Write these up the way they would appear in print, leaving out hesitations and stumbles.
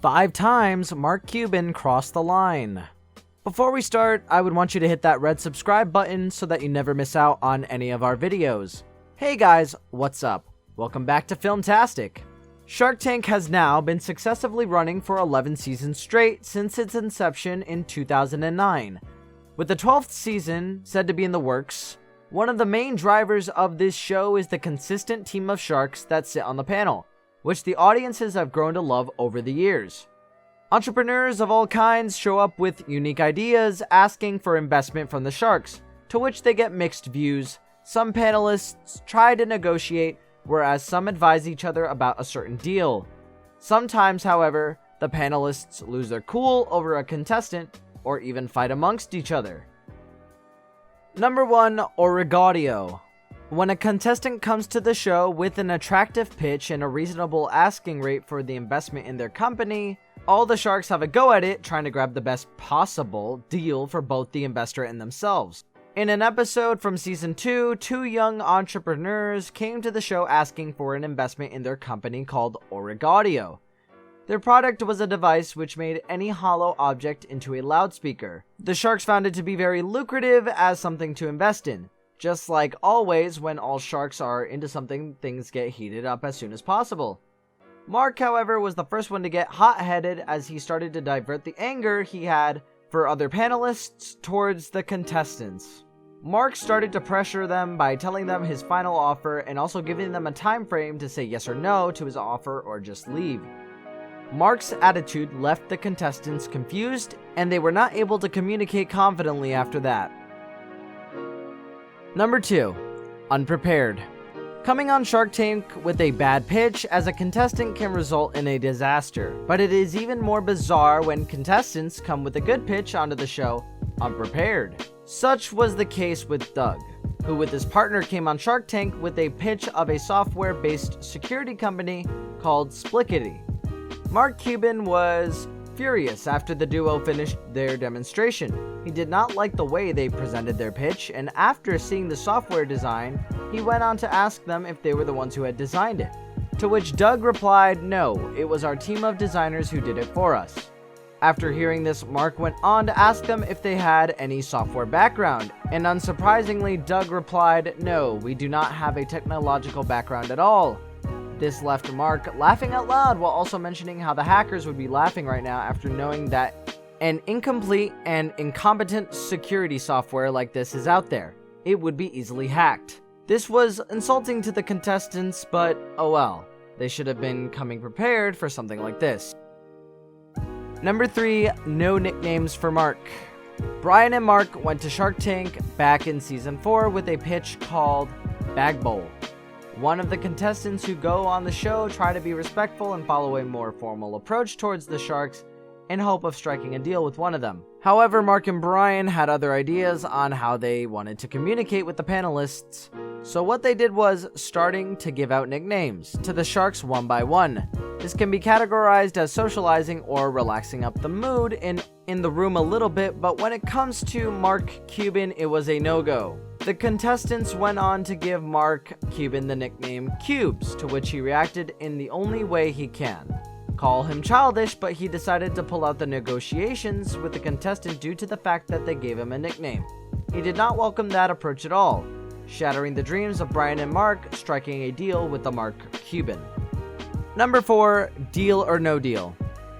5 times Mark Cuban crossed the line. Before we start, I would want you to hit that red subscribe button so that you never miss out on any of our videos. Hey guys, what's up? Welcome back to Filmtastic. Shark Tank has now been successively running for 11 seasons straight since its inception in 2009. With the 12th season said to be in the works, one of the main drivers of this show is the consistent team of sharks that sit on the panel, which the audiences have grown to love over the years. Entrepreneurs of all kinds show up with unique ideas asking for investment from the sharks, to which they get mixed views. Some panelists try to negotiate, whereas some advise each other about a certain deal. Sometimes, however, the panelists lose their cool over a contestant or even fight amongst each other. Number 1, Origatio. When a contestant comes to the show with an attractive pitch and a reasonable asking rate for the investment in their company, all the sharks have a go at it, trying to grab the best possible deal for both the investor and themselves. In an episode from season 2, 2 young entrepreneurs came to the show asking for an investment in their company called Origatio. Their product was a device which made any hollow object into a loudspeaker. The sharks found it to be very lucrative as something to invest in. Just like always, when all sharks are into something, things get heated up as soon as possible. Mark, however, was the first one to get hot-headed as he started to divert the anger he had for other panelists towards the contestants. Mark started to pressure them by telling them his final offer and also giving them a time frame to say yes or no to his offer or just leave. Mark's attitude left the contestants confused, and they were not able to communicate confidently after that. Number 2, Unprepared. Coming on Shark Tank with a bad pitch as a contestant can result in a disaster, but it is even more bizarre when contestants come with a good pitch onto the show unprepared. Such was the case with Doug, who with his partner came on Shark Tank with a pitch of a software-based security company called Splickety. Mark Cuban was furious after the duo finished their demonstration. He did not like the way they presented their pitch, and after seeing the software design, he went on to ask them if they were the ones who had designed it. To which Doug replied, "No, it was our team of designers who did it for us." After hearing this, Mark went on to ask them if they had any software background, and unsurprisingly, Doug replied, "No, we do not have a technological background at all." This left Mark laughing out loud while also mentioning how the hackers would be laughing right now after knowing that an incomplete and incompetent security software like this is out there. It would be easily hacked. This was insulting to the contestants, but oh well. They should have been coming prepared for something like this. Number 3, no nicknames for Mark. Brian and Mark went to Shark Tank back in season 4 with a pitch called Bag Bowl. One of the contestants who go on the show try to be respectful and follow a more formal approach towards the sharks in hope of striking a deal with one of them. However, Mark and Brian had other ideas on how they wanted to communicate with the panelists, so what they did was starting to give out nicknames to the sharks one by one. This can be categorized as socializing or relaxing up the mood in the room a little bit, but when it comes to Mark Cuban, it was a no-go. The contestants went on to give Mark Cuban the nickname Cubes, to which he reacted in the only way he can. Call him childish, but he decided to pull out the negotiations with the contestant due to the fact that they gave him a nickname. He did not welcome that approach at all, shattering the dreams of Brian and Mark striking a deal with the Mark Cuban. Number 4, Deal or No Deal.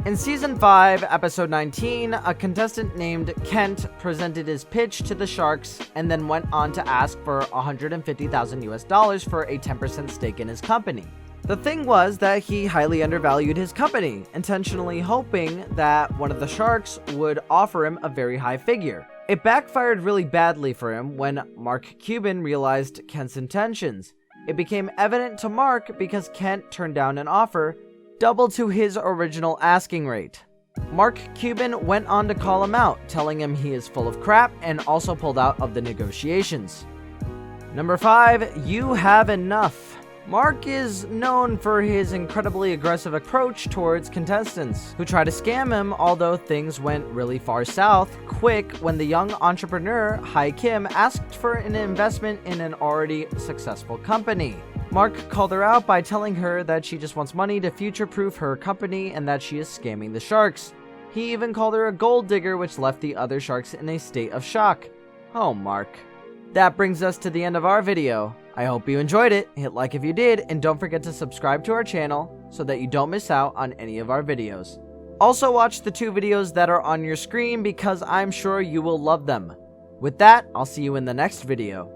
In season 5, episode 19, a contestant named Kent presented his pitch to the sharks and then went on to ask for $150,000 for a 10% stake in his company. The thing was that he highly undervalued his company, intentionally hoping that one of the sharks would offer him a very high figure. It backfired really badly for him when Mark Cuban realized Kent's intentions. It became evident to Mark because Kent turned down an offer double to his original asking rate. Mark Cuban went on to call him out, telling him he is full of crap, and also pulled out of the negotiations. Number 5, You Have Enough. Mark is known for his incredibly aggressive approach towards contestants who try to scam him, although things went really far south quick when the young entrepreneur Hai Kim asked for an investment in an already successful company. Mark called her out by telling her that she just wants money to future-proof her company and that she is scamming the sharks. He even called her a gold digger, which left the other sharks in a state of shock. Oh, Mark. That brings us to the end of our video. I hope you enjoyed it. Hit like if you did, and don't forget to subscribe to our channel so that you don't miss out on any of our videos. Also watch the 2 videos that are on your screen because I'm sure you will love them. With that, I'll see you in the next video.